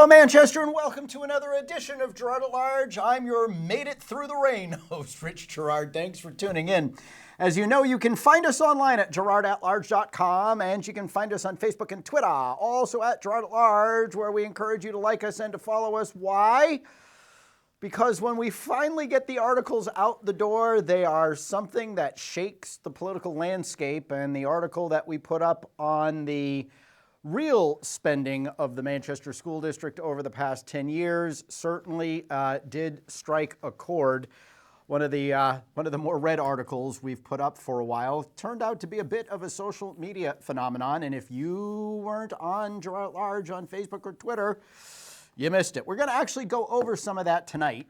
Hello, Manchester, and welcome to another edition of Girard at Large. I'm your made it through the rain host, Rich Girard. Thanks for tuning in. As you know, you can find us online at girardatlarge.com, and you can find us on Facebook and Twitter, also at Girard at Large, where we encourage you to like us and to follow us. Why? Because when we finally get the articles out the door, they are something that shakes the political landscape, and the article that we put up on the real spending of the Manchester School District over the past 10 years certainly did strike a chord. One of the more read articles we've put up for a while turned out to be a bit of a social media phenomenon, and if you weren't on Girard at Large on Facebook or Twitter, you missed it. We're going to actually go over some of that tonight,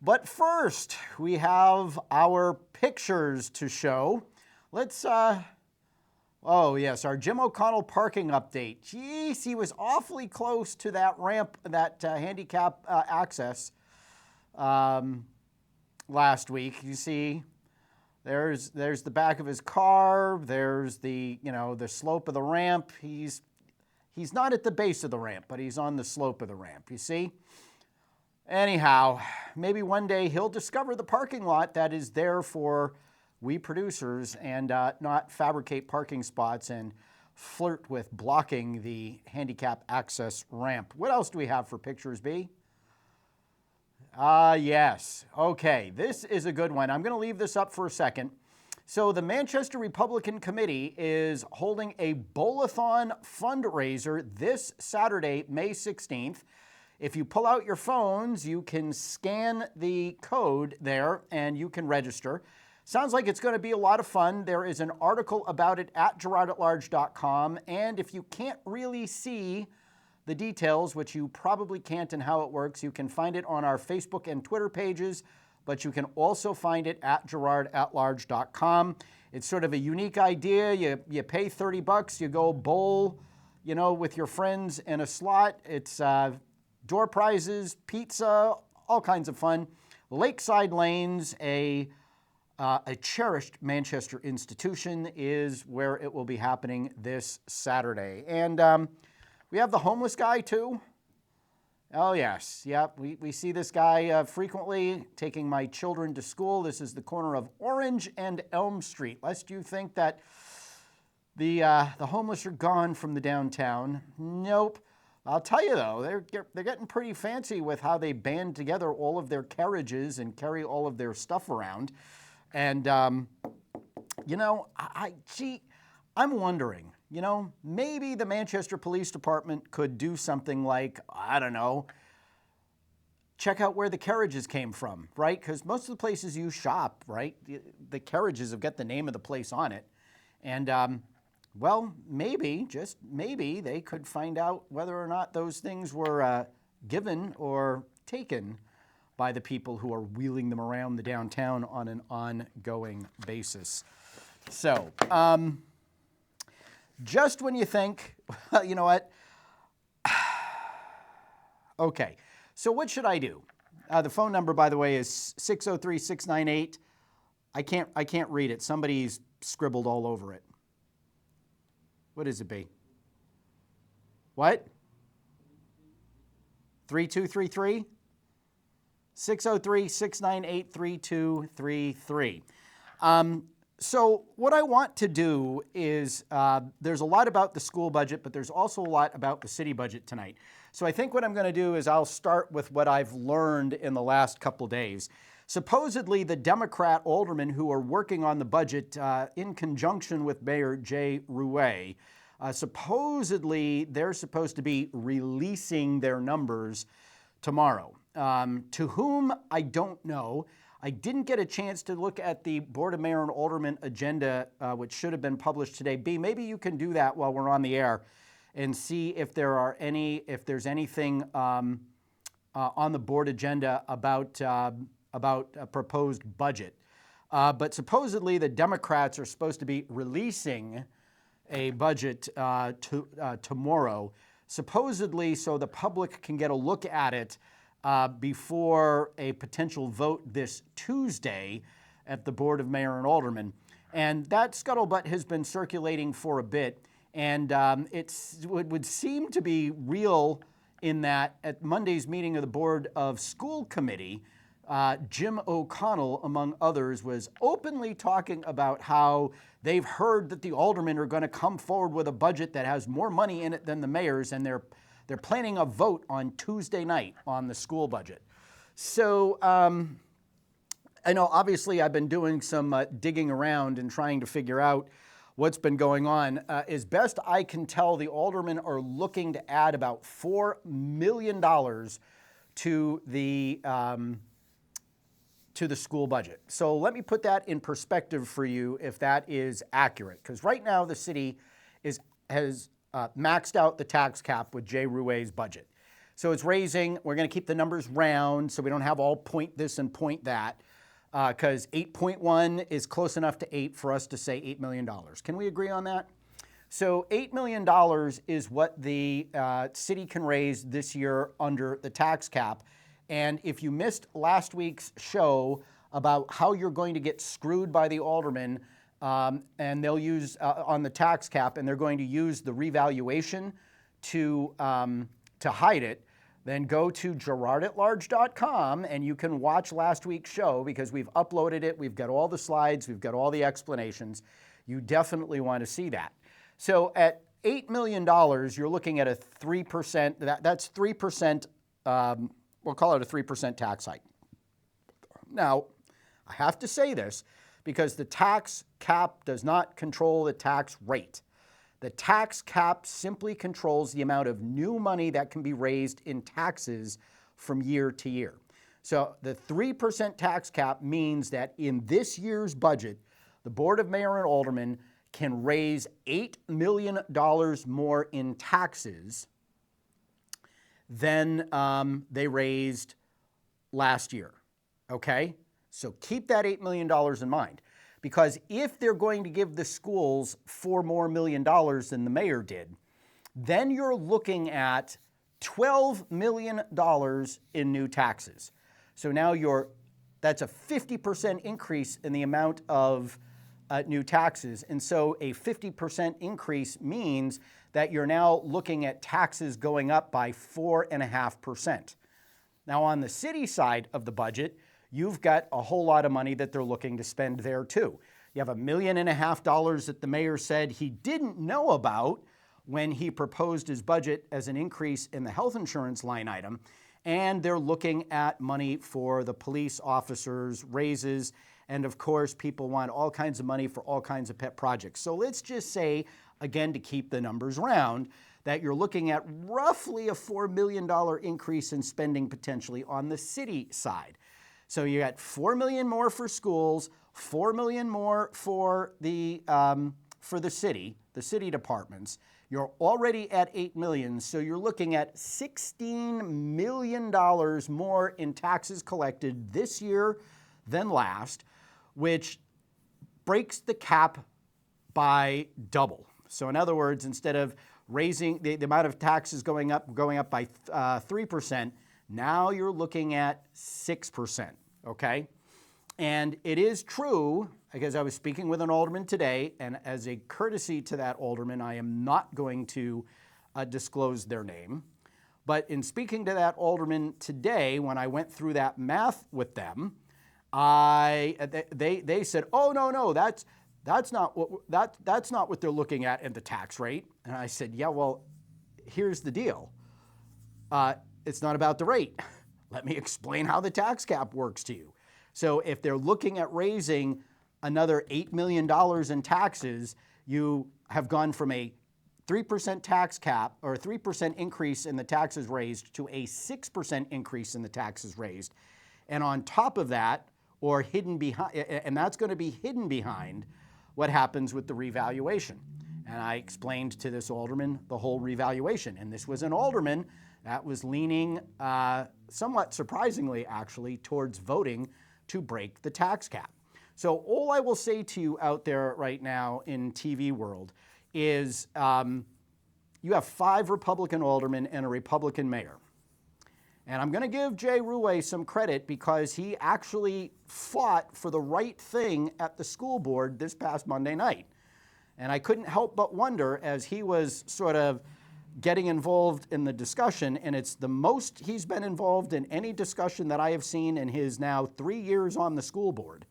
but first we have our pictures to show. Let's oh, yes, our Jim O'Connell parking update. Geez, he was awfully close to that ramp, that handicap access last week. You see, there's the back of his car. There's the slope of the ramp. He's not at the base of the ramp, but he's on the slope of the ramp, you see? Anyhow, maybe one day he'll discover the parking lot that is there for we producers and not fabricate parking spots and flirt with blocking the handicap access ramp. What else do we have for pictures, B? Yes. Okay, this is a good one. I'm going to leave this up for a second. So the Manchester Republican Committee is holding a bowl-a-thon fundraiser this Saturday, May 16th. If you pull out your phones, you can scan the code there and you can register. Sounds like it's going to be a lot of fun. There is an article about it at girardatlarge.com, and if you can't really see the details, which you probably can't and how it works, you can find it on our Facebook and Twitter pages, but you can also find it at girardatlarge.com. It's sort of a unique idea. You pay $30, you go bowl, with your friends in a slot. It's door prizes, pizza, all kinds of fun. Lakeside Lanes, a cherished Manchester institution, is where it will be happening this Saturday. And we have the homeless guy too. Oh yes, yep, we see this guy frequently taking my children to school. This is the corner of Orange and Elm Street. Lest you think that the homeless are gone from the downtown. Nope. I'll tell you though, they're getting pretty fancy with how they band together all of their carriages and carry all of their stuff around. And, I'm wondering, maybe the Manchester Police Department could do something like, I don't know, check out where the carriages came from, right? Because most of the places you shop, right, the carriages have got the name of the place on it. And, maybe, just maybe, they could find out whether or not those things were given or taken by the people who are wheeling them around the downtown on an ongoing basis. So, just when you think, well, you know what? Okay, so what should I do? The phone number, by the way, is 603-698. I can't read it. Somebody's scribbled all over it. What is it, B? What? 3233? 603-698-3233. So what I want to do is, there's a lot about the school budget, but there's also a lot about the city budget tonight. So I think what I'm going to do is I'll start with what I've learned in the last couple days. Supposedly, the Democrat aldermen who are working on the budget in conjunction with Mayor Jay Rouet, supposedly they're supposed to be releasing their numbers tomorrow. To whom, I don't know. I didn't get a chance to look at the Board of Mayor and Aldermen agenda, which should have been published today. B, maybe you can do that while we're on the air and see if there's anything on the board agenda about a proposed budget. But supposedly the Democrats are supposed to be releasing a budget tomorrow, supposedly so the public can get a look at it before a potential vote this Tuesday at the Board of Mayor and Aldermen. And that scuttlebutt has been circulating for a bit, and it would seem to be real in that at Monday's meeting of the Board of School Committee, Jim O'Connell, among others, was openly talking about how they've heard that the aldermen are going to come forward with a budget that has more money in it than the mayor's, and they're planning a vote on Tuesday night on the school budget. So I know obviously I've been doing some digging around and trying to figure out what's been going on. As best I can tell, the aldermen are looking to add about $4 million to the school budget. So let me put that in perspective for you if that is accurate. Because right now the city has maxed out the tax cap with Jay Rouet's budget. So it's raising, we're going to keep the numbers round so we don't have all point this and point that, because 8.1 is close enough to 8 for us to say $8 million. Can we agree on that? So $8 million is what the city can raise this year under the tax cap. And if you missed last week's show about how you're going to get screwed by the aldermen, and they'll use on the tax cap, and they're going to use the revaluation to hide it, then go to girardatlarge.com and you can watch last week's show because we've uploaded it. We've got all the slides. We've got all the explanations. You definitely want to see that. So at $8 million, you're looking at a 3%. That's 3%. We'll call it a 3% tax hike. Now, I have to say this because the tax cap does not control the tax rate. The tax cap simply controls the amount of new money that can be raised in taxes from year to year. So the 3% tax cap means that in this year's budget, the Board of Mayor and Aldermen can raise $8 million more in taxes than they raised last year, okay? So keep that $8 million in mind. Because if they're going to give the schools $4 million more than the mayor did, then you're looking at $12 million in new taxes. So now that's a 50% increase in the amount of new taxes. And so a 50% increase means that you're now looking at taxes going up by 4.5%. Now on the city side of the budget, you've got a whole lot of money that they're looking to spend there too. You have $1.5 million that the mayor said he didn't know about when he proposed his budget as an increase in the health insurance line item. And they're looking at money for the police officers' raises. And of course, people want all kinds of money for all kinds of pet projects. So let's just say, again, to keep the numbers round, that you're looking at roughly a $4 million increase in spending potentially on the city side. So you got $4 million more for schools, $4 million more for the city departments. You're already at $8 million, so you're looking at $16 million more in taxes collected this year than last, which breaks the cap by double. So in other words, instead of raising the amount of taxes going up by 3%, now you're looking at 6%, okay? And it is true, because I was speaking with an alderman today, and as a courtesy to that alderman, I am not going to disclose their name. But in speaking to that alderman today, when I went through that math with them, they said, "Oh no, that's not what they're looking at in the tax rate." And I said, "Yeah, well, here's the deal. It's not about the rate. Let me explain how the tax cap works to you. So if they're looking at raising another $8 million in taxes, you have gone from a 3% tax cap or a 3% increase in the taxes raised to a 6% increase in the taxes raised. And on top of that, or hidden behind, and that's going to be hidden behind what happens with the revaluation." And I explained to this alderman the whole revaluation. And this was an alderman that was leaning, somewhat surprisingly actually, towards voting to break the tax cap. So all I will say to you out there right now in TV world is you have 5 Republican aldermen and a Republican mayor. And I'm going to give Jay Rouet some credit because he actually fought for the right thing at the school board this past Monday night. And I couldn't help but wonder, as he was sort of getting involved in the discussion, and it's the most he's been involved in any discussion that I have seen in his now 3 years on the school board.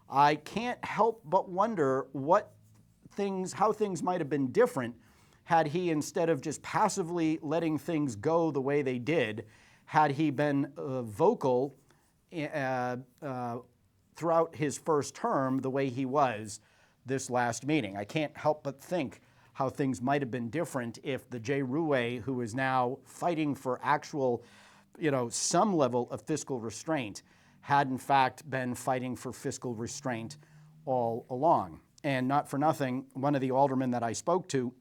I can't help but wonder how things might have been different had he, instead of just passively letting things go the way they did, had he been vocal throughout his first term the way he was this last meeting. I can't help but think how things might have been different if the Jay Ruwe, who is now fighting for actual, some level of fiscal restraint, had in fact been fighting for fiscal restraint all along. And not for nothing, one of the aldermen that I spoke to,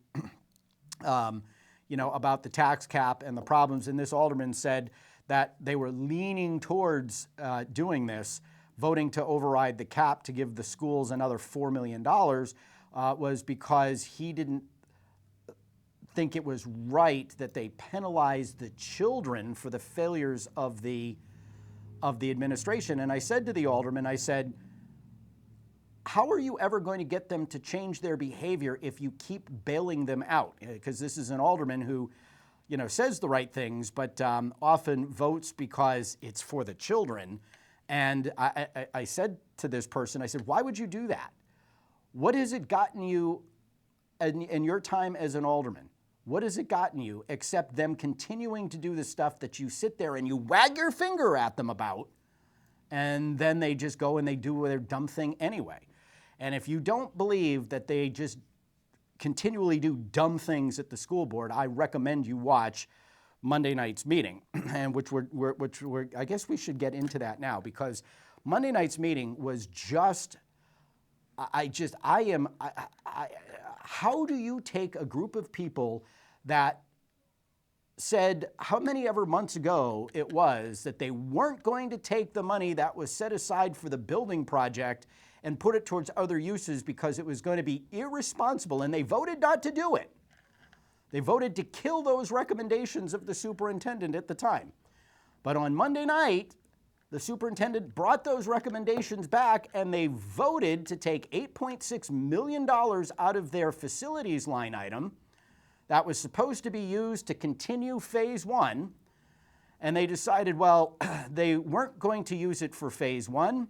about the tax cap and the problems, and this alderman said that they were leaning towards doing this, voting to override the cap to give the schools another $4 million, was because he didn't think it was right that they penalized the children for the failures of the administration. And I said to the alderman, I said, how are you ever going to get them to change their behavior if you keep bailing them out? Because this is an alderman who, says the right things, but often votes because it's for the children. And I said to this person, I said, why would you do that? What has it gotten you in your time as an alderman? What has it gotten you except them continuing to do the stuff that you sit there and you wag your finger at them about, and then they just go and they do their dumb thing anyway? And if you don't believe that they just continually do dumb things at the school board, I recommend you watch Monday night's meeting, and which I guess we should get into that now, because Monday night's meeting was just, how do you take a group of people that said how many ever months ago it was that they weren't going to take the money that was set aside for the building project and put it towards other uses because it was going to be irresponsible, and they voted not to do it. They voted to kill those recommendations of the superintendent at the time. But on Monday night, the superintendent brought those recommendations back, and they voted to take $8.6 million out of their facilities line item that was supposed to be used to continue phase one. And they decided, well, they weren't going to use it for phase one.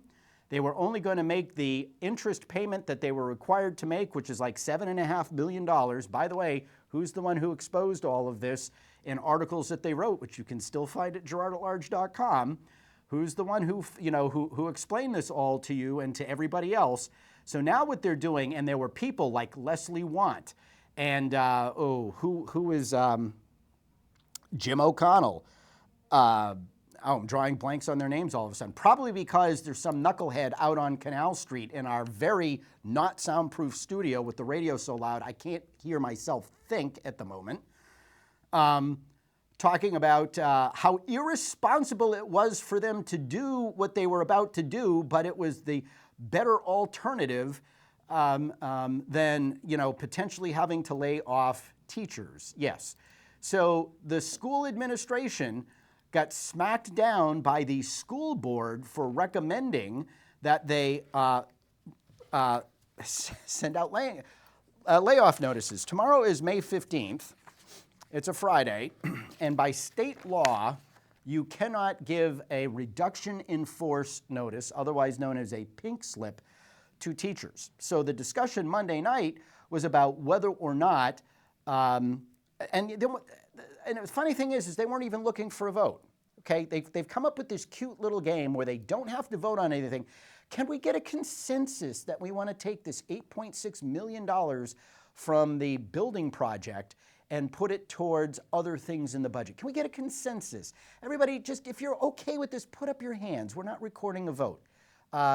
They were only going to make the interest payment that they were required to make, which is like $7.5 million. By the way, who's the one who exposed all of this in articles that they wrote, which you can still find at girardatlarge.com? Who's the one who explained this all to you and to everybody else? So now what they're doing, and there were people like Leslie Want and who is Jim O'Connell. I'm drawing blanks on their names all of a sudden. Probably because there's some knucklehead out on Canal Street in our very not soundproof studio with the radio so loud I can't hear myself think at the moment. Talking about how irresponsible it was for them to do what they were about to do, but it was the better alternative than potentially having to lay off teachers. Yes. So the school administration got smacked down by the school board for recommending that they send out layoff notices. Tomorrow is May 15th. It's a Friday, and by state law, you cannot give a reduction in force notice, otherwise known as a pink slip, to teachers. So the discussion Monday night was about whether or not, and the funny thing is they weren't even looking for a vote. Okay, they've come up with this cute little game where they don't have to vote on anything. Can we get a consensus that we want to take this $8.6 million from the building project and put it towards other things in the budget? Can we get a consensus? Everybody, just if you're okay with this, put up your hands. We're not recording a vote.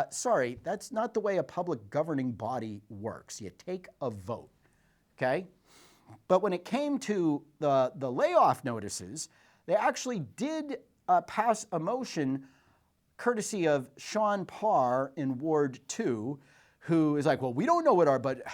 Sorry, that's not the way a public governing body works. You take a vote, okay? But when it came to the layoff notices, they actually did pass a motion courtesy of Sean Parr in Ward 2, who is like, well, we don't know what our budget.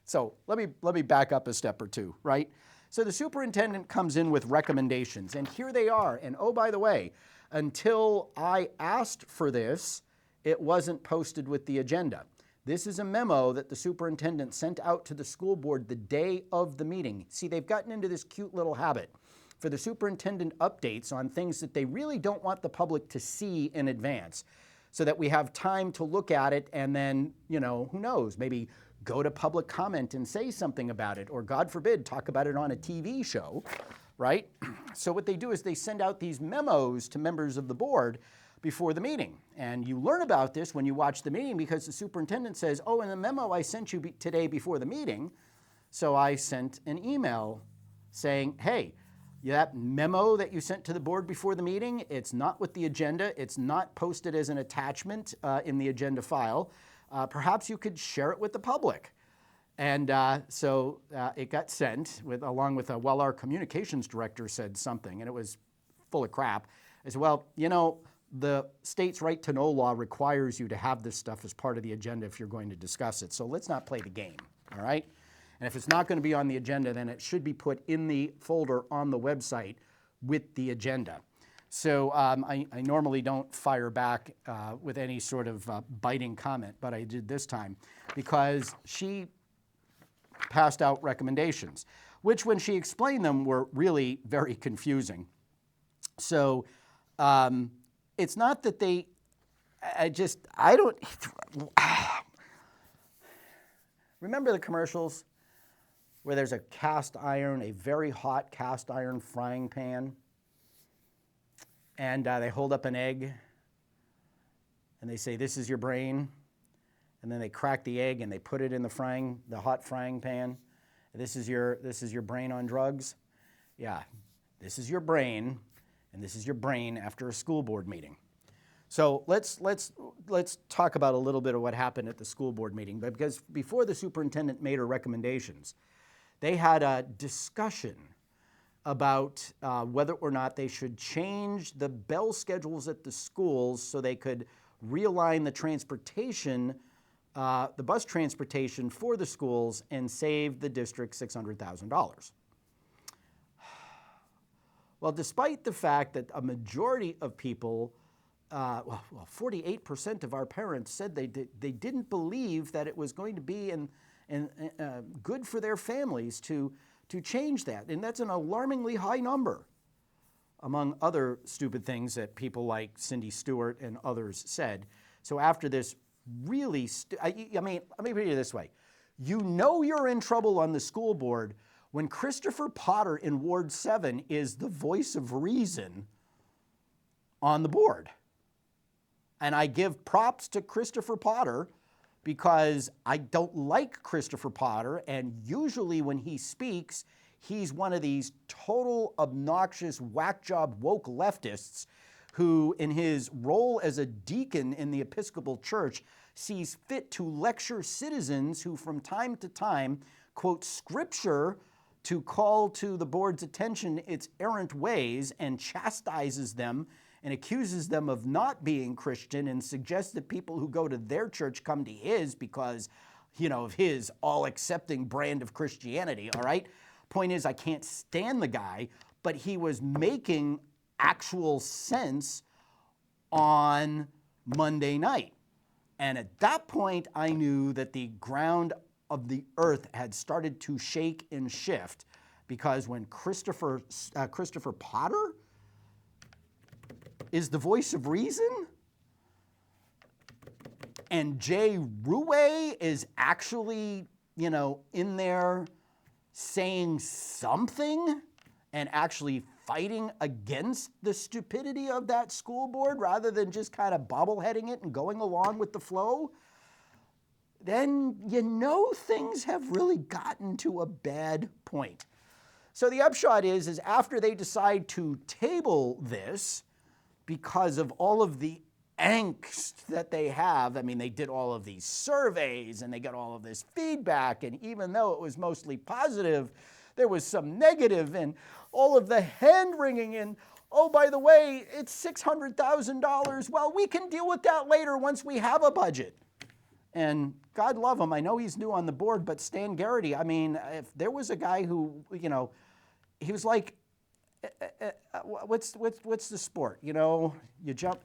So let me back up a step or two, right? So the superintendent comes in with recommendations, and here they are. And oh, by the way, until I asked for this, it wasn't posted with the agenda. This is a memo that the superintendent sent out to the school board the day of the meeting. See, they've gotten into this cute little habit for the superintendent updates on things that they really don't want the public to see in advance, so that we have time to look at it and then, you know, who knows, maybe go to public comment and say something about it, or God forbid, talk about it on a TV show, right? So what they do is they send out these memos to members of the board before the meeting. And you learn about this when you watch the meeting, because the superintendent says, oh, in the memo I sent you today before the meeting, so I sent an email saying, hey, that memo that you sent to the board before the meeting, it's not with the agenda, it's not posted as an attachment in the agenda file. Perhaps you could share it with the public. And so it got sent along with, well, our communications director said something, and it was full of crap. I said, well, you know, the state's right to know law requires you to have this stuff as part of the agenda if you're going to discuss it. So let's not play the game, all right? And if it's not going to be on the agenda, then it should be put in the folder on the website with the agenda. So I normally don't fire back with any sort of biting comment, but I did this time because she passed out recommendations, which when she explained them were really very confusing. So it's not that I don't, remember the commercials where there's a cast iron, a very hot cast iron frying pan, and they hold up an egg and they say, this is your brain, and then they crack the egg and they put it in the hot frying pan. This is your brain on drugs? Yeah, this is your brain, and this is your brain after a school board meeting. So let's talk about a little bit of what happened at the school board meeting, because before the superintendent made her recommendations, they had a discussion about whether or not they should change the bell schedules at the schools so they could realign the transportation, the bus transportation for the schools and save the district $600,000. Well, despite the fact that a majority of people, 48% of our parents said they didn't believe that it was going to be good for their families to change that. And that's an alarmingly high number, among other stupid things that people like Cindy Stewart and others said. So after this really, let me put it this way. You know you're in trouble on the school board when Christopher Potter in Ward 7 is the voice of reason on the board. And I give props to Christopher Potter because I don't like Christopher Potter, and usually when he speaks, he's one of these total obnoxious whack job woke leftists who, in his role as a deacon in the Episcopal Church, sees fit to lecture citizens who from time to time quote scripture to call to the board's attention its errant ways and chastises them and accuses them of not being Christian and suggests that people who go to their church come to his because, you know, of his all-accepting brand of Christianity, all right? Point is, I can't stand the guy, but he was making actual sense on Monday night. And at that point, I knew that the ground of the earth had started to shake and shift, because when Christopher Potter is the voice of reason, and Jay Ruwe is actually, you know, in there saying something and actually fighting against the stupidity of that school board rather than just kind of bobbleheading it and going along with the flow, then you know things have really gotten to a bad point. So the upshot is after they decide to table this, because of all of the angst that they have, I mean, they did all of these surveys and they got all of this feedback, and even though it was mostly positive, there was some negative, and all of the hand-wringing, and oh, by the way, it's $600,000. Well, we can deal with that later once we have a budget. And God love him, I know he's new on the board, but Stan Garrity, I mean, if there was a guy who, you know, he was like, what's the sport? You know, you jump.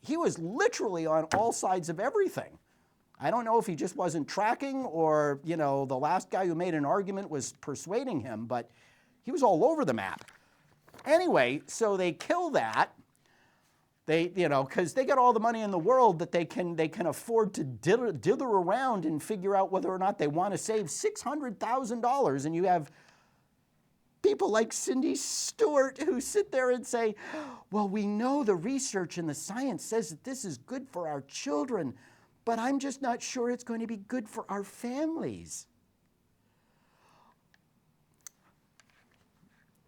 he was literally on all sides of everything. I don't know if he just wasn't tracking or, the last guy who made an argument was persuading him, but he was all over the map. Anyway, so they kill that. Because they got all the money in the world that they can afford to dither around and figure out whether or not they want to save $600,000. And you have people like Cindy Stewart who sit there and say, well, we know the research and the science says that this is good for our children, but I'm just not sure it's going to be good for our families.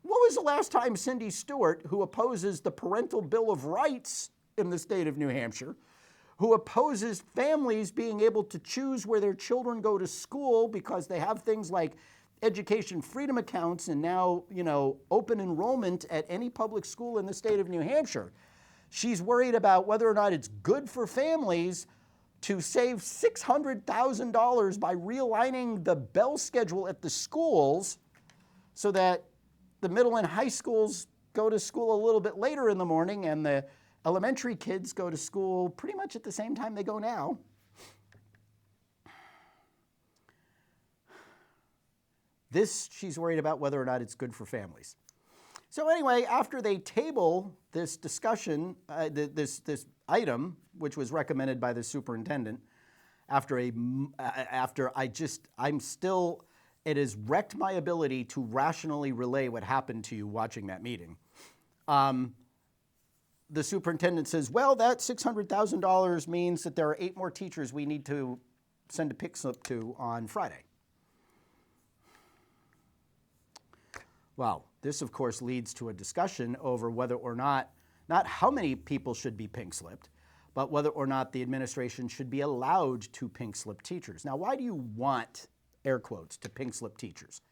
When was the last time Cindy Stewart, who opposes the Parental Bill of Rights in the state of New Hampshire, who opposes families being able to choose where their children go to school because they have things like education freedom accounts and now, open enrollment at any public school in the state of New Hampshire. She's worried about whether or not it's good for families to save $600,000 by realigning the bell schedule at the schools so that the middle and high schools go to school a little bit later in the morning and the elementary kids go to school pretty much at the same time they go now. She's worried about whether or not it's good for families. So anyway, after they table this discussion, this item, which was recommended by the superintendent, it has wrecked my ability to rationally relay what happened to you watching that meeting. The superintendent says, well, that $600,000 means that there are 8 more teachers we need to send a pick slip to on Friday. Well, this, of course, leads to a discussion over whether or not how many people should be pink slipped, but whether or not the administration should be allowed to pink slip teachers. Now, why do you want, air quotes, to pink slip teachers?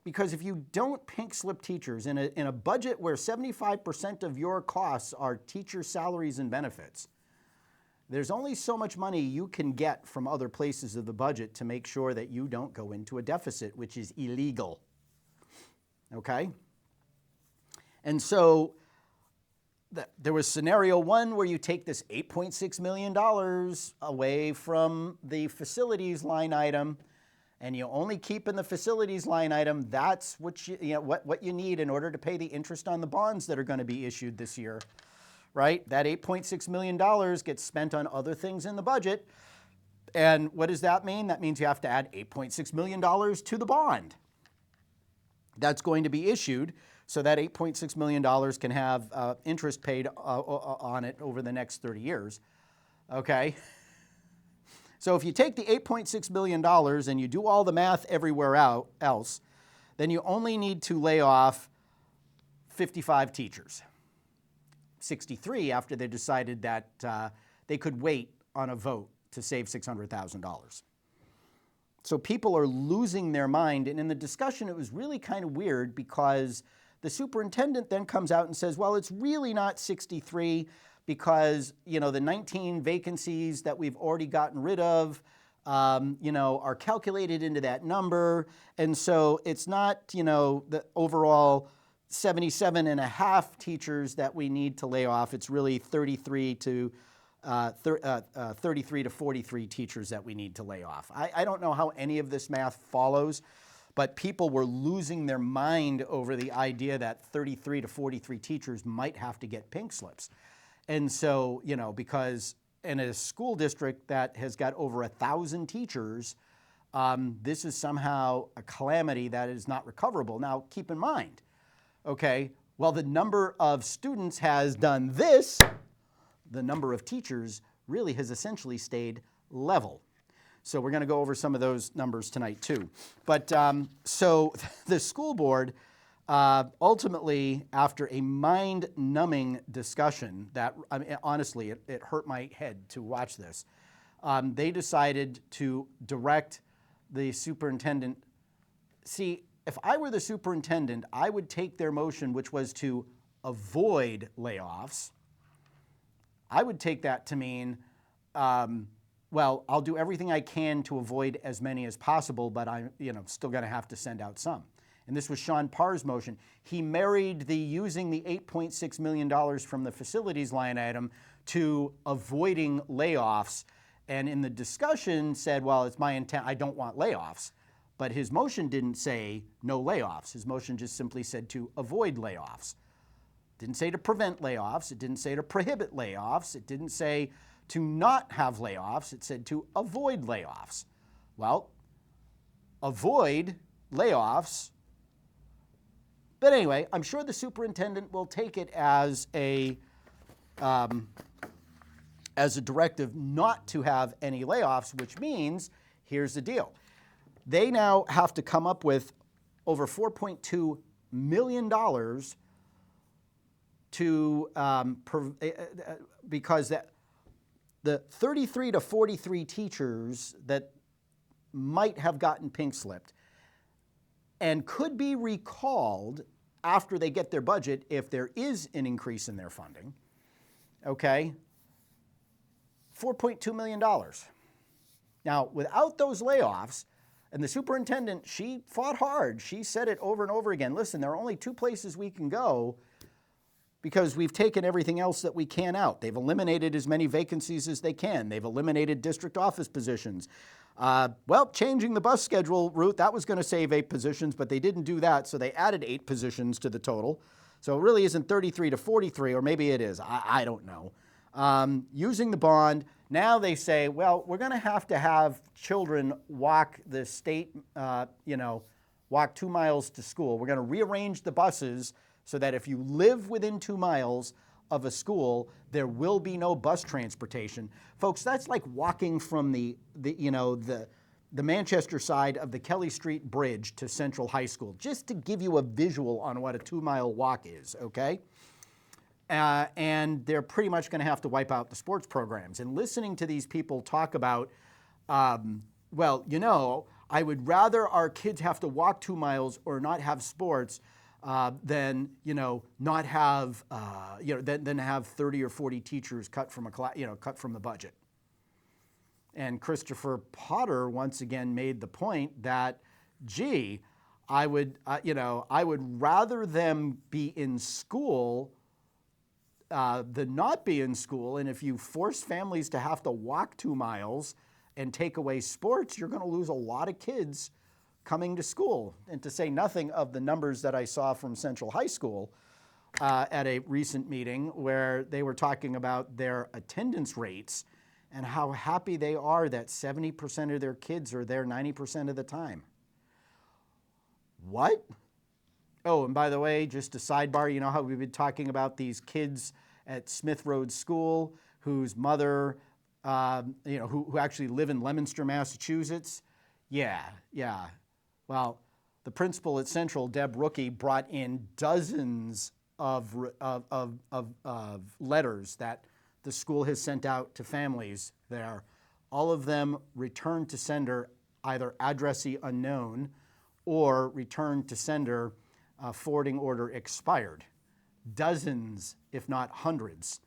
Because if you don't pink slip teachers in a budget where 75% of your costs are teacher salaries and benefits, there's only so much money you can get from other places of the budget to make sure that you don't go into a deficit, which is illegal. Okay? And so there was scenario 1 where you take this $8.6 million away from the facilities line item and you only keep in the facilities line item, that's what you need in order to pay the interest on the bonds that are going to be issued this year, right? That $8.6 million gets spent on other things in the budget. And what does that mean? That means you have to add $8.6 million to the bond that's going to be issued, so that $8.6 million can have interest paid on it over the next 30 years, okay? So if you take the $8.6 million and you do all the math everywhere else, then you only need to lay off 55 teachers. 63 after they decided that they could wait on a vote to save $600,000. So people are losing their mind, and in the discussion it was really kind of weird because the superintendent then comes out and says, well, it's really not 63 because, the 19 vacancies that we've already gotten rid of, are calculated into that number, and so it's not, the overall 77 and a half teachers that we need to lay off. It's really 33 to 43 teachers that we need to lay off. I don't know how any of this math follows, but people were losing their mind over the idea that 33 to 43 teachers might have to get pink slips. And so, because in a school district that has got over 1,000 teachers, this is somehow a calamity that is not recoverable. Now, keep in mind, okay, well, the number of students has done this, the number of teachers really has essentially stayed level. So we're going to go over some of those numbers tonight too. But so the school board ultimately, after a mind-numbing discussion that, honestly, it hurt my head to watch this, they decided to direct the superintendent. See, if I were the superintendent, I would take their motion, which was to avoid layoffs. I would take that to mean, well, I'll do everything I can to avoid as many as possible, but I'm still going to have to send out some. and this was Sean Parr's motion, he married the using the $8.6 million from the facilities line item to avoiding layoffs, and in the discussion said, well, it's my intent, I don't want layoffs. But his motion didn't say no layoffs. His motion just simply said to avoid layoffs. It didn't say to prevent layoffs. It didn't say to prohibit layoffs. It didn't say to not have layoffs. It said to avoid layoffs. Well, avoid layoffs. But anyway, I'm sure the superintendent will take it as a directive not to have any layoffs, which means, here's the deal. They now have to come up with over $4.2 million because the 33 to 43 teachers that might have gotten pink slipped and could be recalled after they get their budget if there is an increase in their funding, okay, $4.2 million. Now, without those layoffs, and the superintendent, she fought hard. She said it over and over again. Listen, there are only two places we can go because we've taken everything else that we can out. They've eliminated as many vacancies as they can. They've eliminated district office positions. Well, changing the bus schedule route, that was going to save 8 positions, but they didn't do that, so they added 8 positions to the total. So it really isn't 33 to 43, or maybe it is. I don't know. Using the bond, now they say, well, we're going to have children walk the state, walk 2 miles to school. We're going to rearrange the buses so that if you live within 2 miles of a school, there will be no bus transportation. Folks, that's like walking from the Manchester side of the Kelly Street Bridge to Central High School, just to give you a visual on what a 2-mile walk is, okay? And they're pretty much going to have to wipe out the sports programs. And listening to these people talk about, well, I would rather our kids have to walk 2 miles or not have sports than not have than have 30 or 40 teachers cut from a class, cut from the budget. And Christopher Potter once again made the point that, gee, I would rather them be in school than not be in school. And if you force families to have to walk 2 miles and take away sports, you're going to lose a lot of kids coming to school. And to say nothing of the numbers that I saw from Central High School at a recent meeting where they were talking about their attendance rates and how happy they are that 70% of their kids are there 90% of the time. What? Oh, and by the way, just a sidebar, you know how we've been talking about these kids at Smith Road School whose mother, who actually live in Leominster, Massachusetts? Yeah. Well, the principal at Central, Deb Rookie, brought in dozens of letters that the school has sent out to families there. All of them returned to sender, either addressee unknown or returned to sender forwarding order expired. Dozens, if not hundreds.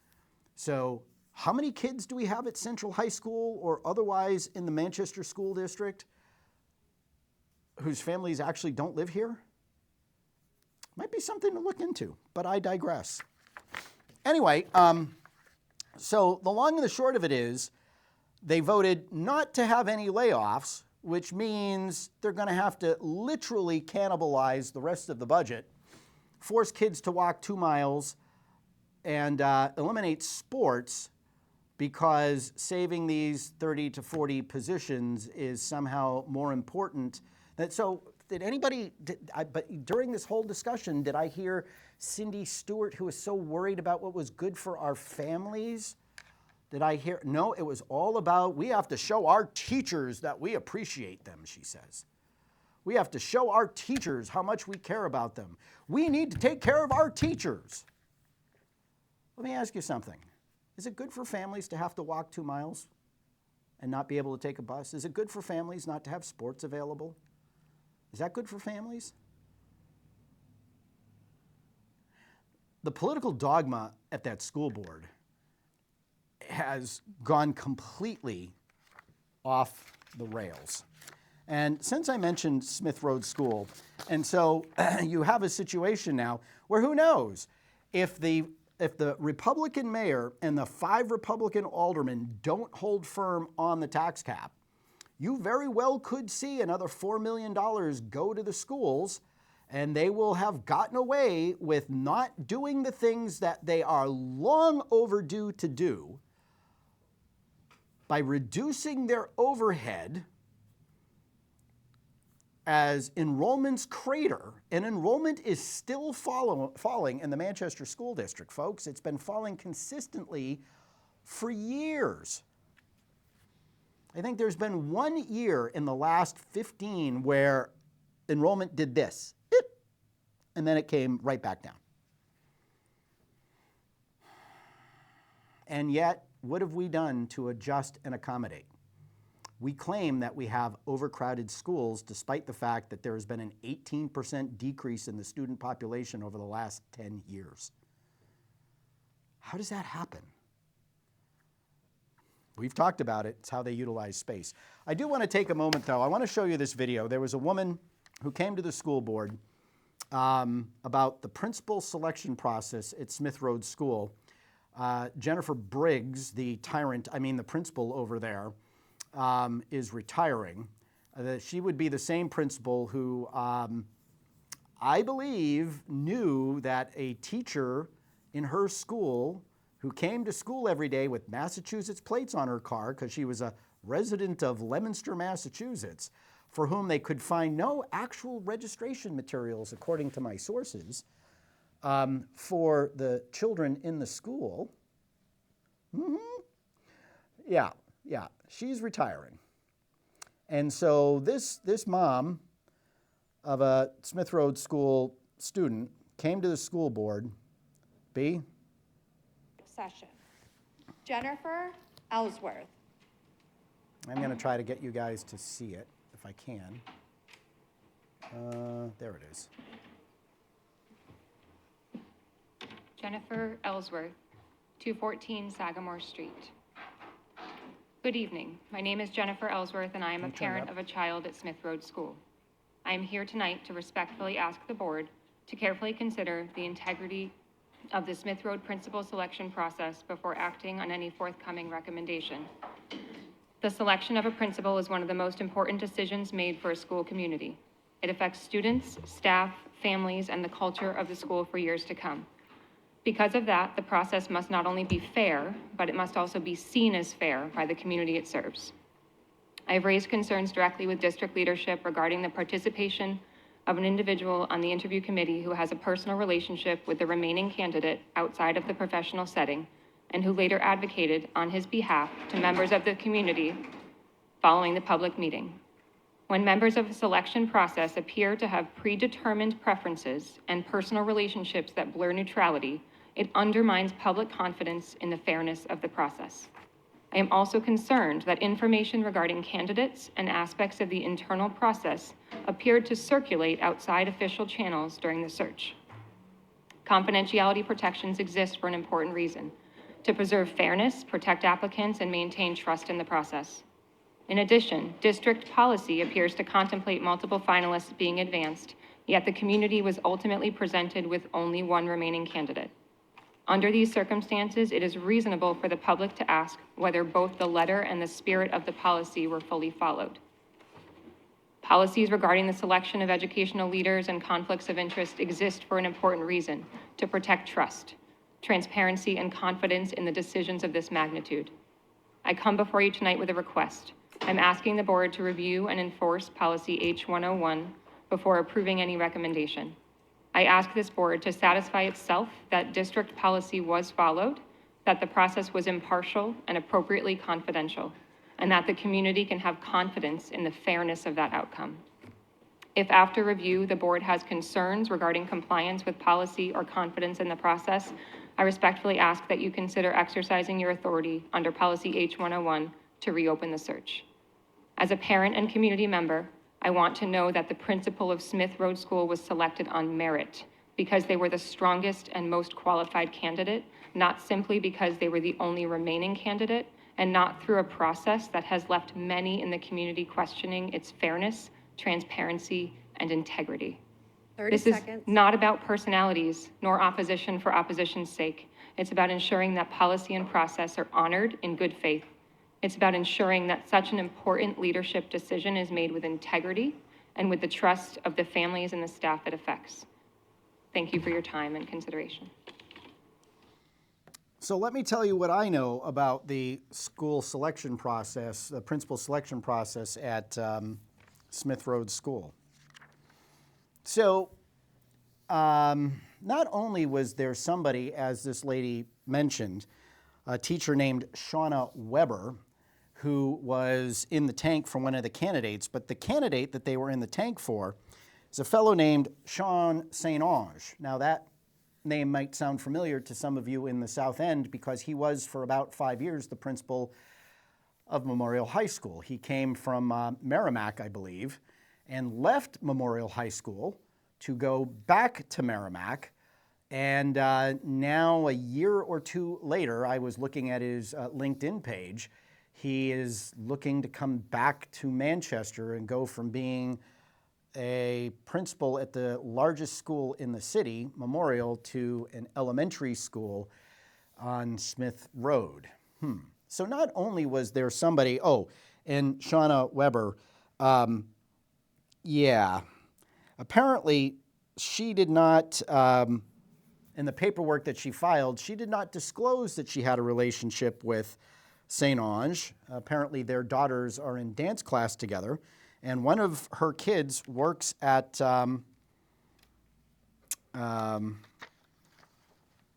So how many kids do we have at Central High School or otherwise in the Manchester School District whose families actually don't live here? Might be something to look into, but I digress. Anyway, so the long and the short of it is they voted not to have any layoffs, which means they're going to have to literally cannibalize the rest of the budget, force kids to walk 2 miles, and eliminate sports because saving these 30 to 40 positions is somehow more important. So did anybody, but during this whole discussion, did I hear Cindy Stewart, who was so worried about what was good for our families? Did I hear? No, it was all about we have to show our teachers that we appreciate them, she says. We have to show our teachers how much we care about them. We need to take care of our teachers. Let me ask you something. Is it good for families to have to walk 2 miles and not be able to take a bus? Is it good for families not to have sports available? Is that good for families? The political dogma at that school board has gone completely off the rails. And since I mentioned Smith Road School, and so you have a situation now where who knows if the Republican mayor and the 5 Republican aldermen don't hold firm on the tax cap, you very well could see another $4 million go to the schools, and they will have gotten away with not doing the things that they are long overdue to do by reducing their overhead as enrollments crater. And enrollment is still falling in the Manchester School District, folks. It's been falling consistently for years. I think there's been 1 year in the last 15 where enrollment did this, and then it came right back down. And yet, what have we done to adjust and accommodate? We claim that we have overcrowded schools despite the fact that there has been an 18% decrease in the student population over the last 10 years. How does that happen? We've talked about it. It's how they utilize space. I do want to take a moment, though. I want to show you this video. There was a woman who came to the school board about the principal selection process at Smith Road School. Jennifer Briggs, the principal over there, is retiring. She would be the same principal who, I believe, knew that a teacher in her school who came to school every day with Massachusetts plates on her car because she was a resident of Leominster, Massachusetts, for whom they could find no actual registration materials, according to my sources, for the children in the school. Yeah, she's retiring. And so this mom of a Smith Road School student came to the school board. B? Session. Jennifer Ellsworth. I'm going to try to get you guys to see it, if I can. There it is. Jennifer Ellsworth, 214 Sagamore Street. Good evening. My name is Jennifer Ellsworth, and I am a parent of a child at Smith Road School. I am here tonight to respectfully ask the board to carefully consider the integrity of the Smith Road principal selection process before acting on any forthcoming recommendation. The selection of a principal is one of the most important decisions made for a school community. It affects students, staff, families, and the culture of the school for years to come. Because of that, the process must not only be fair, but it must also be seen as fair by the community it serves. I have raised concerns directly with district leadership regarding the participation of an individual on the interview committee who has a personal relationship with the remaining candidate outside of the professional setting, and who later advocated on his behalf to members of the community following the public meeting. When members of a selection process appear to have predetermined preferences and personal relationships that blur neutrality, it undermines public confidence in the fairness of the process. I am also concerned that information regarding candidates and aspects of the internal process appeared to circulate outside official channels during the search. Confidentiality protections exist for an important reason: to preserve fairness, protect applicants, and maintain trust in the process. In addition, district policy appears to contemplate multiple finalists being advanced, yet the community was ultimately presented with only one remaining candidate. Under these circumstances, it is reasonable for the public to ask whether both the letter and the spirit of the policy were fully followed. Policies regarding the selection of educational leaders and conflicts of interest exist for an important reason: to protect trust, transparency, and confidence in the decisions of this magnitude. I come before you tonight with a request. I'm asking the board to review and enforce policy H101 before approving any recommendation. I ask this board to satisfy itself that district policy was followed, that the process was impartial and appropriately confidential, and that the community can have confidence in the fairness of that outcome. If after review, the board has concerns regarding compliance with policy or confidence in the process, I respectfully ask that you consider exercising your authority under policy H101 to reopen the search. As a parent and community member, I want to know that the principal of Smith Road School was selected on merit because they were the strongest and most qualified candidate, not simply because they were the only remaining candidate and not through a process that has left many in the community questioning its fairness, transparency, and integrity. 30 This is seconds. not about personalities nor opposition for opposition's sake. It's about ensuring that policy and process are honored in good faith. It's about ensuring that such an important leadership decision is made with integrity and with the trust of the families and the staff it affects. Thank you for your time and consideration. So let me tell you what I know about the school selection process, the principal selection process at Smith Road School. So not only was there somebody, as this lady mentioned, a teacher named Shauna Weber, who was in the tank for one of the candidates, but the candidate that they were in the tank for is a fellow named Sean St. Ange. Now that name might sound familiar to some of you in the South End because he was for about 5 years the principal of Memorial High School. He came from Merrimack, I believe, and left Memorial High School to go back to Merrimack. And now a year or two later, I was looking at his LinkedIn page, he is looking to come back to Manchester and go from being a principal at the largest school in the city, Memorial, to an elementary school on Smith Road. So not only was there somebody, and Shauna Weber, apparently she did not, in the paperwork that she filed, she did not disclose that she had a relationship with St. Ange. Apparently their daughters are in dance class together, and one of her kids works at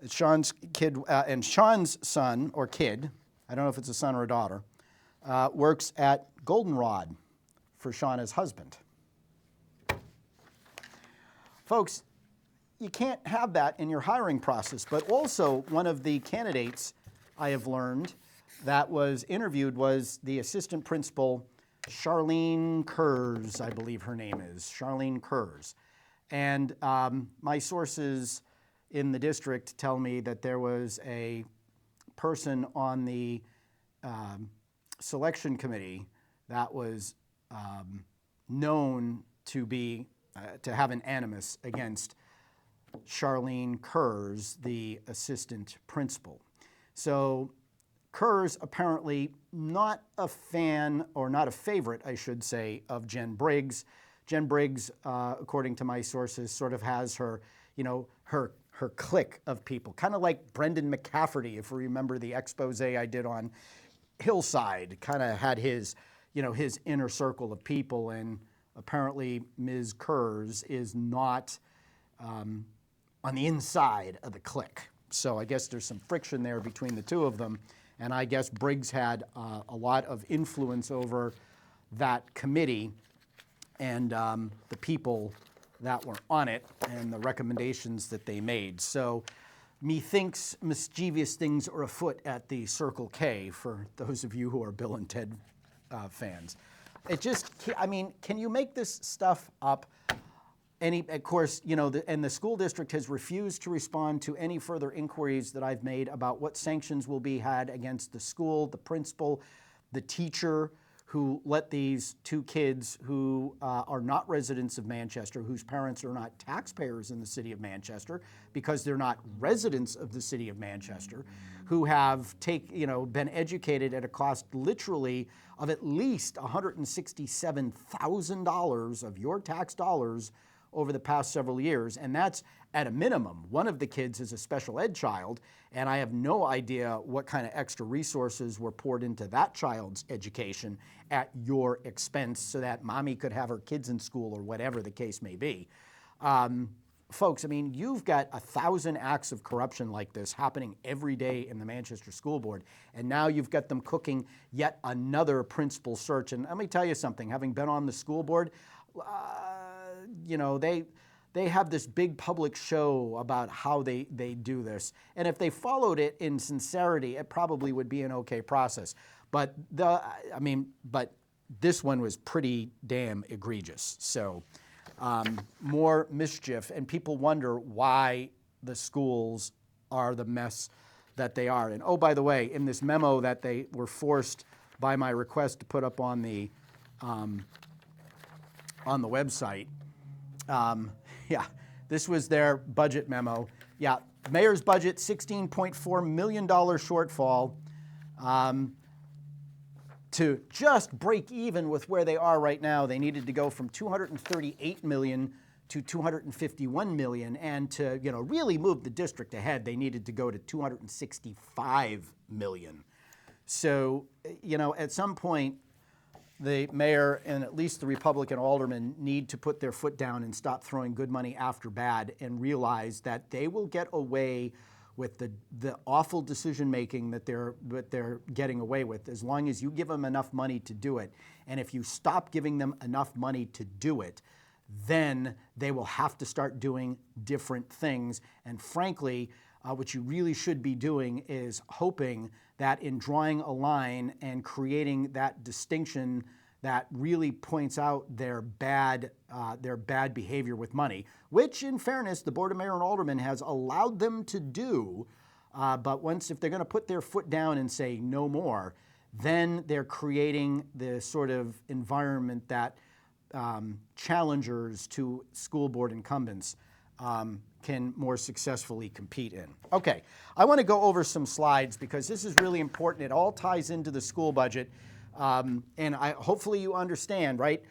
Sean's kid, and Sean's son, or kid, I don't know if it's a son or a daughter, works at Goldenrod for Shauna's husband. Folks, you can't have that in your hiring process, but also one of the candidates I have learned that was interviewed was the assistant principal, Charlene Kurz, I believe her name is, Charlene Kurz. And my sources in the district tell me that there was a person on the selection committee that was known to be, to have an animus against Charlene Kurz, the assistant principal. So Kurz apparently not a fan, or not a favorite, I should say, of Jen Briggs. Jen Briggs, according to my sources, sort of has her, her clique of people, kind of like Brendan McCafferty, if you remember the expose I did on Hillside, kind of had his, his inner circle of people, and apparently Ms. Kurz is not on the inside of the clique. So I guess there's some friction there between the two of them, and I guess Briggs had a lot of influence over that committee and the people that were on it and the recommendations that they made. So methinks mischievous things are afoot at the Circle K, for those of you who are Bill and Ted fans. It just, can you make this stuff up? Of course, and the school district has refused to respond to any further inquiries that I've made about what sanctions will be had against the school, the principal, the teacher who let these two kids who are not residents of Manchester, whose parents are not taxpayers in the city of Manchester because they're not residents of the city of Manchester, who have been educated at a cost literally of at least $167,000 of your tax dollars over the past several years, and that's at a minimum. One of the kids is a special ed child, and I have no idea what kind of extra resources were poured into that child's education at your expense so that mommy could have her kids in school or whatever the case may be. Folks, you've got 1,000 acts of corruption like this happening every day in the Manchester School Board, and now you've got them cooking yet another principal search. And let me tell you something, having been on the school board, they have this big public show about how they do this. And if they followed it in sincerity, it probably would be an okay process. But this one was pretty damn egregious. So more mischief, and people wonder why the schools are the mess that they are. And oh, by the way, in this memo that they were forced by my request to put up on the website, yeah, this was their budget memo. Yeah, mayor's budget, $16.4 million shortfall. To just break even with where they are right now, they needed to go from 238 million to 251 million, and to really move the district ahead, they needed to go to 265 million. So at some point, the mayor and at least the Republican aldermen need to put their foot down and stop throwing good money after bad, and realize that they will get away with the awful decision making that they're getting away with, as long as you give them enough money to do it. And if you stop giving them enough money to do it, then they will have to start doing different things. And frankly, what you really should be doing is hoping that in drawing a line and creating that distinction that really points out their bad behavior with money, which in fairness, the Board of Mayor and Aldermen has allowed them to do. But if they're going to put their foot down and say no more, then they're creating the sort of environment that challengers to school board incumbents can more successfully compete in. Okay, I want to go over some slides because this is really important. It all ties into the school budget. And hopefully you understand, right?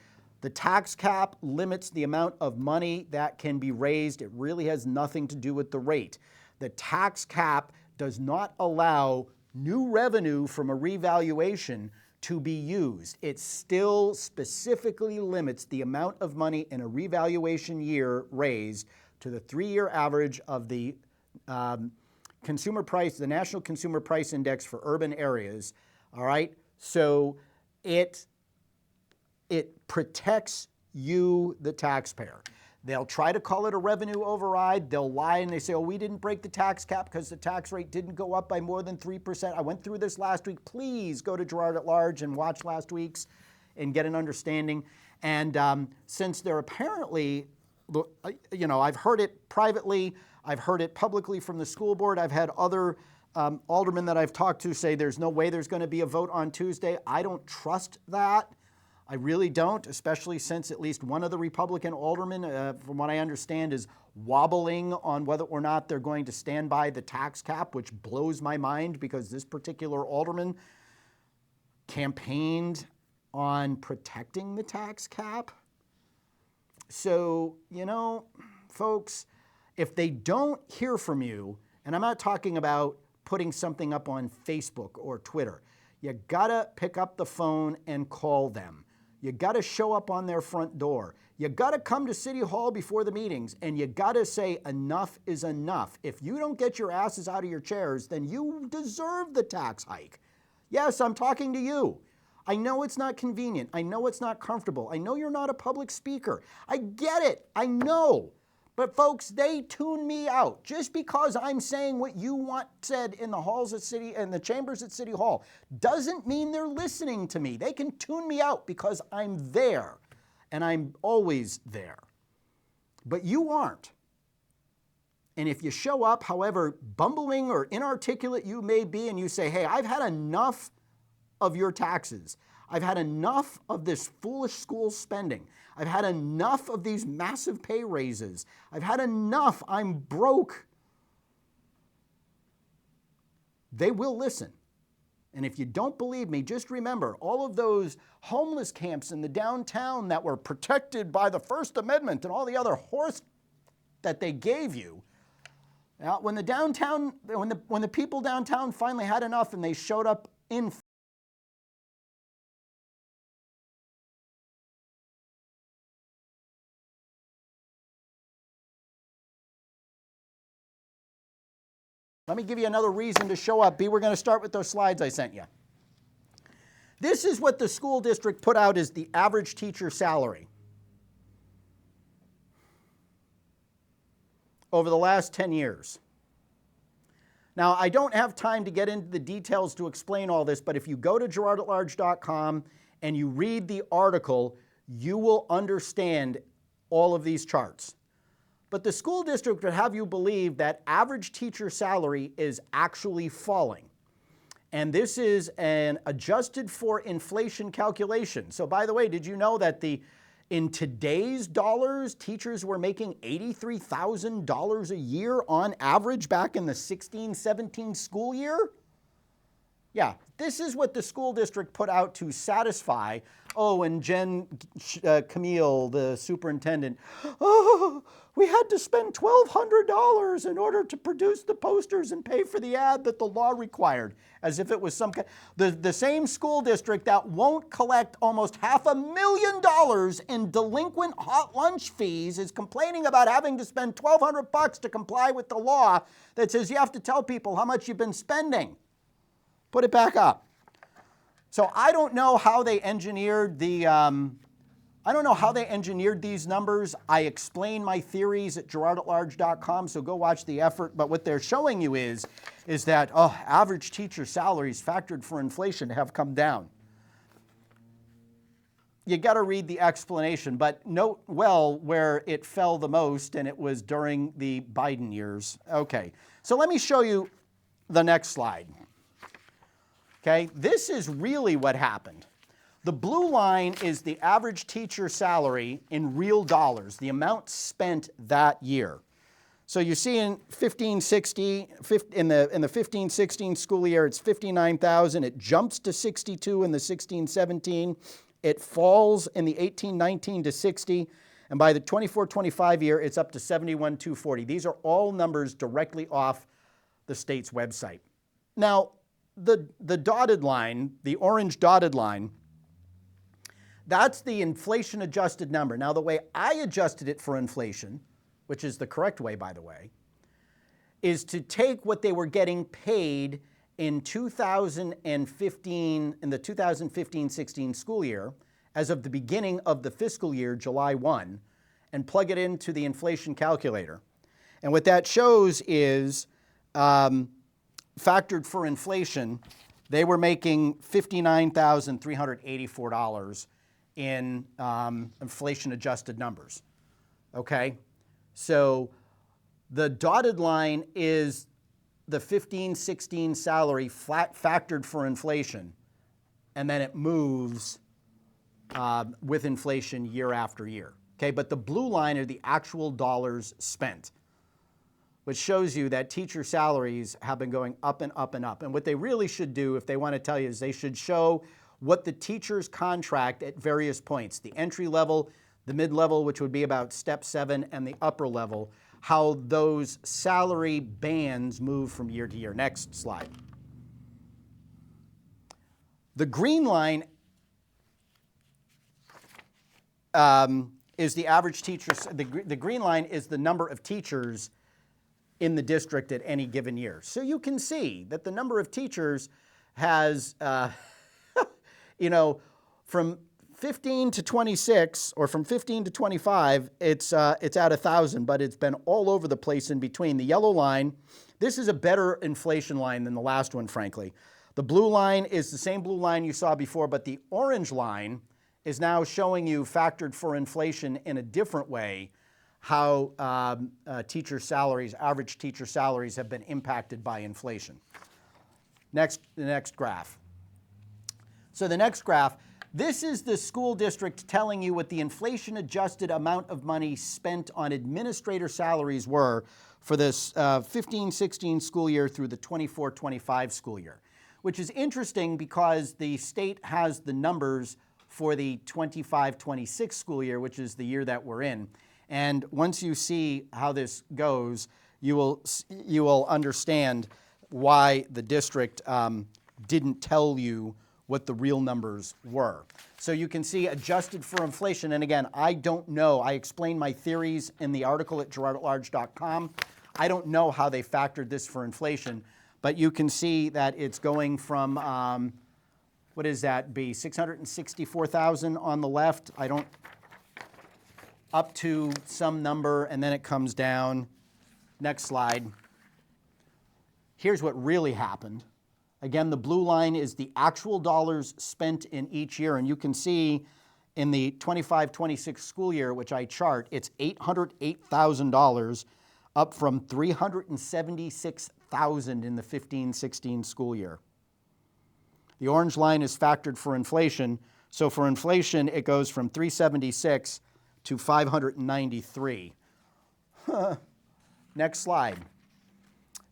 The tax cap limits the amount of money that can be raised. It really has nothing to do with the rate. The tax cap does not allow new revenue from a revaluation to be used. It still specifically limits the amount of money in a revaluation year raised to the 3-year average of the consumer price, the National Consumer Price Index for urban areas. All right, so it protects you, the taxpayer. They'll try to call it a revenue override. They'll lie and they say, oh, we didn't break the tax cap because the tax rate didn't go up by more than 3%. I went through this last week. Please go to Girard at Large and watch last week's and get an understanding. And since they're apparently, I've heard it privately, I've heard it publicly from the school board. I've had other aldermen that I've talked to say there's no way there's going to be a vote on Tuesday. I don't trust that. I really don't, especially since at least one of the Republican aldermen, from what I understand, is wobbling on whether or not they're going to stand by the tax cap, which blows my mind because this particular alderman campaigned on protecting the tax cap. So, folks, if they don't hear from you, and I'm not talking about putting something up on Facebook or Twitter, you gotta pick up the phone and call them. You gotta show up on their front door. You gotta come to City Hall before the meetings, and you gotta say enough is enough. If you don't get your asses out of your chairs, then you deserve the tax hike. Yes, I'm talking to you. I know it's not convenient. I know it's not comfortable. I know you're not a public speaker. I get it. I know. But folks, they tune me out. Just because I'm saying what you want said in the halls at City and the chambers at City Hall doesn't mean they're listening to me. They can tune me out because I'm there, and I'm always there. But you aren't. And if you show up, however bumbling or inarticulate you may be, and you say, hey, I've had enough of your taxes. I've had enough of this foolish school spending. I've had enough of these massive pay raises. I've had enough. I'm broke. They will listen. And if you don't believe me, just remember all of those homeless camps in the downtown that were protected by the First Amendment and all the other horse that they gave you. Now, when the people downtown finally had enough and they showed up in Let me give you another reason to show up. We're going to start with those slides I sent you. This is what the school district put out as the average teacher salary over the last 10 years. Now, I don't have time to get into the details to explain all this, but if you go to girardatlarge.com and you read the article, you will understand all of these charts. but the school district would have you believe that average teacher salary is actually falling. And this is an adjusted for inflation calculation. So by the way, did you know that in today's dollars, teachers were making $83,000 a year on average back in the 16-17 school year? Yeah, this is what the school district put out to satisfy. Oh, and Camille, the superintendent, oh, we had to spend $1,200 in order to produce the posters and pay for the ad that the law required, as if it was some kind. The same school district that won't collect almost $500,000 in delinquent hot lunch fees is complaining about having to spend $1,200 to comply with the law that says you have to tell people how much you've been spending. Put it back up. So I don't know how they engineered these numbers. I explain my theories at girardatlarge.com, so go watch the effort. But what they're showing you is that average teacher salaries factored for inflation have come down. You got to read the explanation, but note well where it fell the most, and it was during the Biden years. Okay, so let me show you the next slide. Okay, this is really what happened. The blue line is the average teacher salary in real dollars, the amount spent that year. So you see in in the 15-16 school year, it's $59,000. It jumps to $62 in the 16-17. It falls in the 18-19 to $60. And by the 24-25 year, it's up to $71,240. These are all numbers directly off the state's website. Now, the dotted line, the orange dotted line, that's the inflation adjusted number. Now, the way I adjusted it for inflation, which is the correct way, by the way, is to take what they were getting paid in 2015, in the 2015-16 school year, as of the beginning of the fiscal year, July 1, and plug it into the inflation calculator. And what that shows is, factored for inflation, they were making $59,384 in inflation-adjusted numbers. Okay? So the dotted line is the 15-16 salary factored for inflation, and then it moves with inflation year after year. Okay? But the blue line are the actual dollars spent, which shows you that teacher salaries have been going up and up and up. And what they really should do, if they want to tell you, is they should show what the teacher's contract at various points, the entry level, the mid-level, which would be about step 7, and the upper level, how those salary bands move from year to year. Next slide. The green line is the average teacher. The green line is the number of teachers in the district at any given year. So you can see that the number of teachers has, from 15 to 26, or from 15 to 25, it's at 1,000, but it's been all over the place in between. The yellow line, this is a better inflation line than the last one, frankly. The blue line is the same blue line you saw before, but the orange line is now showing you factored for inflation in a different way, how teacher salaries, average teacher salaries have been impacted by inflation. The next graph. So the next graph, this is the school district telling you what the inflation-adjusted amount of money spent on administrator salaries were for this 15-16 school year through the 24-25 school year, which is interesting because the state has the numbers for the 25-26 school year, which is the year that we're in. And once you see how this goes, you will understand why the district didn't tell you what the real numbers were. So you can see adjusted for inflation. And again, I don't know. I explain my theories in the article at girardatlarge.com. I don't know how they factored this for inflation, but you can see that it's going from, what does that be, 664,000 on the left. Up to some number, and then it comes down. Next slide. Here's what really happened. Again, the blue line is the actual dollars spent in each year, and you can see in the 25-26 school year, which I chart, it's $808,000, up from $376,000 in the 15-16 school year. The orange line is factored for inflation. So for inflation, it goes from 376 to 593. Next slide.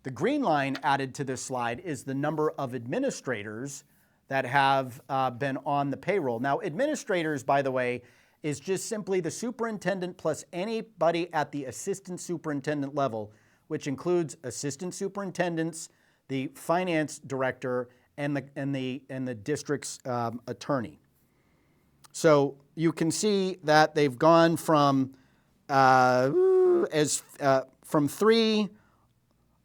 The green line added to this slide is the number of administrators that have been on the payroll. Now, administrators, by the way, is just simply the superintendent plus anybody at the assistant superintendent level, which includes assistant superintendents, the finance director, and the district's attorney. So you can see that they've gone from from 3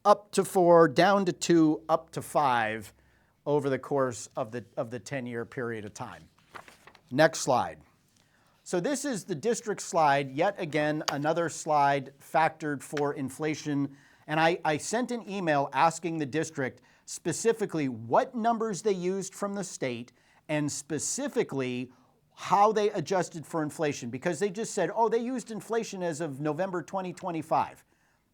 up to 4, down to 2, up to 5 over the course of the 10-year period of time. Next slide. So this is the district slide, yet again, another slide factored for inflation. And I sent an email asking the district specifically what numbers they used from the state and specifically how they adjusted for inflation, because they just said, oh, they used inflation as of November 2025.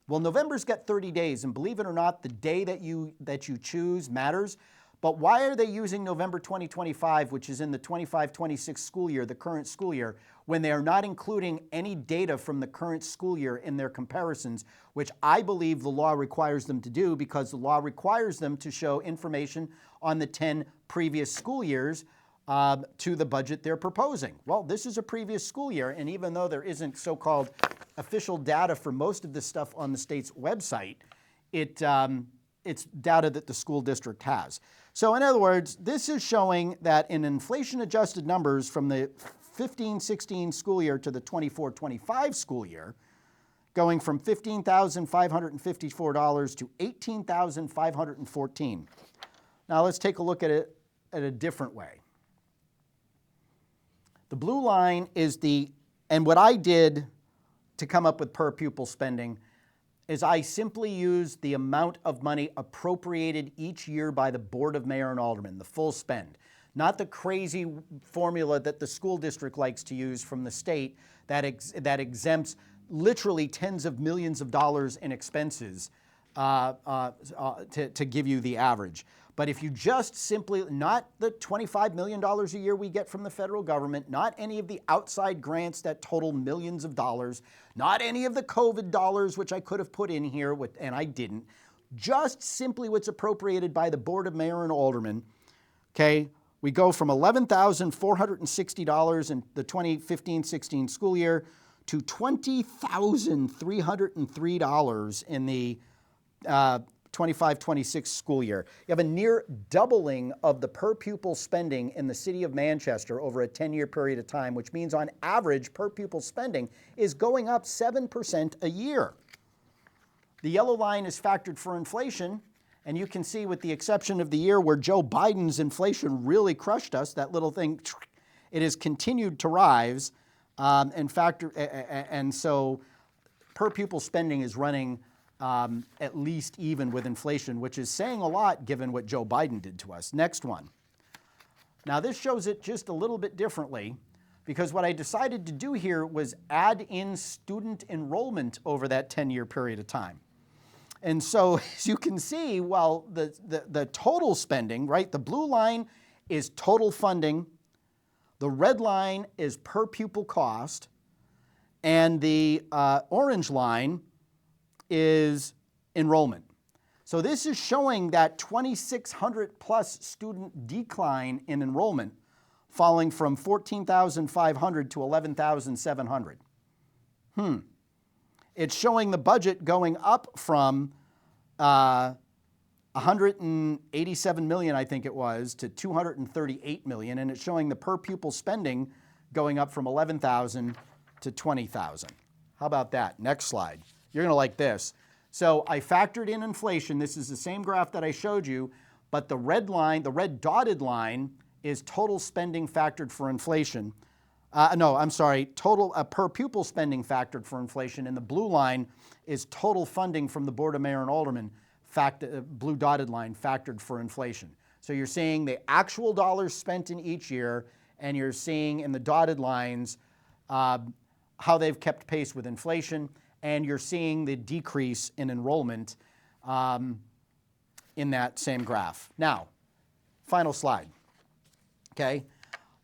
Well, November's got 30 days, and believe it or not, the day that you choose matters. But why are they using November 2025, which is in the 25-26 school year, the current school year, when they are not including any data from the current school year in their comparisons, which I believe the law requires them to do, because the law requires them to show information on the 10 previous school years to the budget they're proposing? Well, this is a previous school year, and even though there isn't so-called official data for most of this stuff on the state's website, it's data that the school district has. So in other words, this is showing that in inflation-adjusted numbers from the 15-16 school year to the 24-25 school year, going from $15,554 to $18,514. Now let's take a look at it a different way. The blue line is and what I did to come up with per pupil spending is I simply used the amount of money appropriated each year by the Board of Mayor and Aldermen, the full spend, not the crazy formula that the school district likes to use from the state that exempts literally tens of millions of dollars in expenses to give you the average. But if you just simply, not the $25 million a year we get from the federal government, not any of the outside grants that total millions of dollars, not any of the COVID dollars, which I could have put in here, and I didn't, just simply what's appropriated by the Board of Mayor and Aldermen, okay, we go from $11,460 in the 2015-16 school year to $20,303 in the 25-26 school year. You have a near doubling of the per pupil spending in the city of Manchester over a 10-year period of time, which means on average per pupil spending is going up 7% a year. The yellow line is factored for inflation, and you can see with the exception of the year where Joe Biden's inflation really crushed us, that little thing, it has continued to rise, and so per pupil spending is running at least even with inflation, which is saying a lot given what Joe Biden did to us. Next one. Now this shows it just a little bit differently, because what I decided to do here was add in student enrollment over that 10-year period of time. And so as you can see, well, the total spending, right, the blue line is total funding, the red line is per pupil cost, and the orange line is enrollment. So this is showing that 2,600 plus student decline in enrollment, falling from 14,500 to 11,700. It's showing the budget going up from 187 million, I think it was, to 238 million, and it's showing the per pupil spending going up from 11,000 to 20,000. How about that? Next slide. You're going to like this. So I factored in inflation. This is the same graph that I showed you, but the red line, the red dotted line, is total spending factored for inflation. Total per pupil spending factored for inflation, and the blue line is total funding from the Board of Mayor and Aldermen, blue dotted line, factored for inflation. So you're seeing the actual dollars spent in each year and you're seeing in the dotted lines how they've kept pace with inflation, and you're seeing the decrease in enrollment in that same graph. Now, final slide, okay?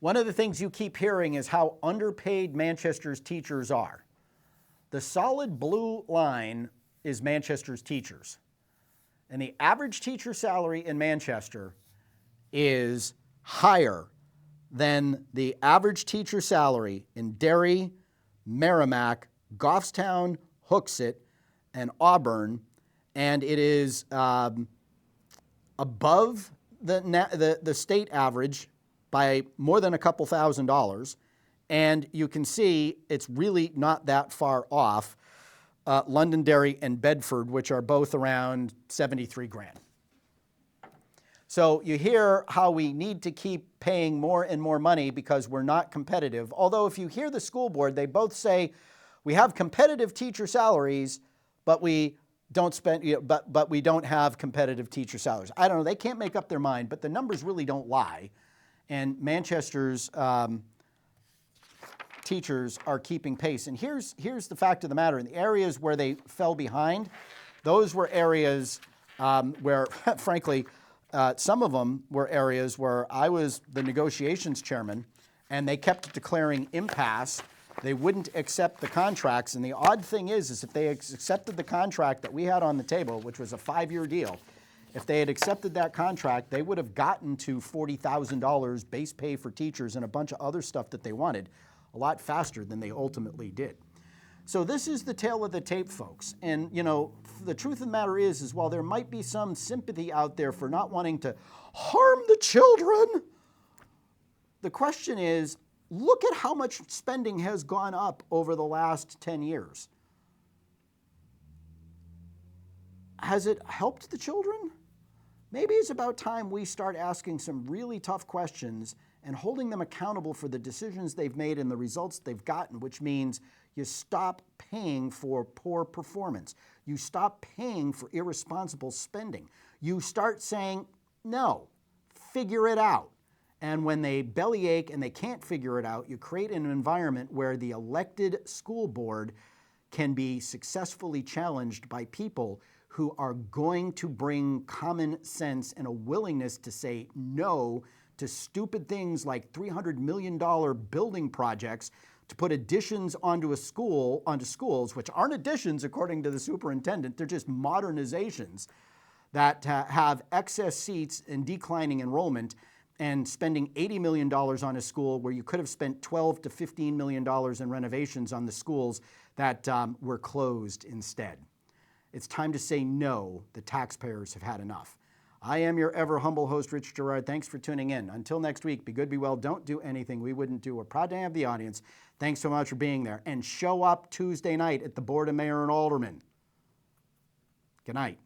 One of the things you keep hearing is how underpaid Manchester's teachers are. The solid blue line is Manchester's teachers. And the average teacher salary in Manchester is higher than the average teacher salary in Derry, Merrimack, Goffstown, Hooksett, and Auburn. And it is above the state average by more than a couple $1,000s. And you can see it's really not that far off Londonderry and Bedford, which are both around 73 grand. So you hear how we need to keep paying more and more money because we're not competitive. Although if you hear the school board, they both say we have competitive teacher salaries, but we don't spend, but we don't have competitive teacher salaries. I don't know, they can't make up their mind, but the numbers really don't lie. And Manchester's teachers are keeping pace. And here's the fact of the matter. In the areas where they fell behind, those were areas where, frankly, some of them were areas where I was the negotiations chairman, and they kept declaring impasse. They wouldn't accept the contracts. And the odd thing is if they accepted the contract that we had on the table, which was a 5-year deal, if they had accepted that contract, they would have gotten to $40,000 base pay for teachers and a bunch of other stuff that they wanted a lot faster than they ultimately did. So this is the tale of the tape, folks. And, you know, the truth of the matter is while there might be some sympathy out there for not wanting to harm the children, the question is, look at how much spending has gone up over the last 10 years. Has it helped the children? Maybe it's about time we start asking some really tough questions and holding them accountable for the decisions they've made and the results they've gotten, which means you stop paying for poor performance. You stop paying for irresponsible spending. You start saying, no, figure it out. And when they bellyache and they can't figure it out, you create an environment where the elected school board can be successfully challenged by people who are going to bring common sense and a willingness to say no to stupid things like $300 million building projects to put additions onto schools, which aren't additions according to the superintendent, they're just modernizations that have excess seats and declining enrollment, and spending $80 million on a school where you could have spent $12 to $15 million in renovations on the schools that were closed instead. It's time to say no, the taxpayers have had enough. I am your ever humble host, Rich Girard. Thanks for tuning in. Until next week, be good, be well, don't do anything we wouldn't do. We're proud to have the audience. Thanks so much for being there. And show up Tuesday night at the Board of Mayor and Aldermen. Good night.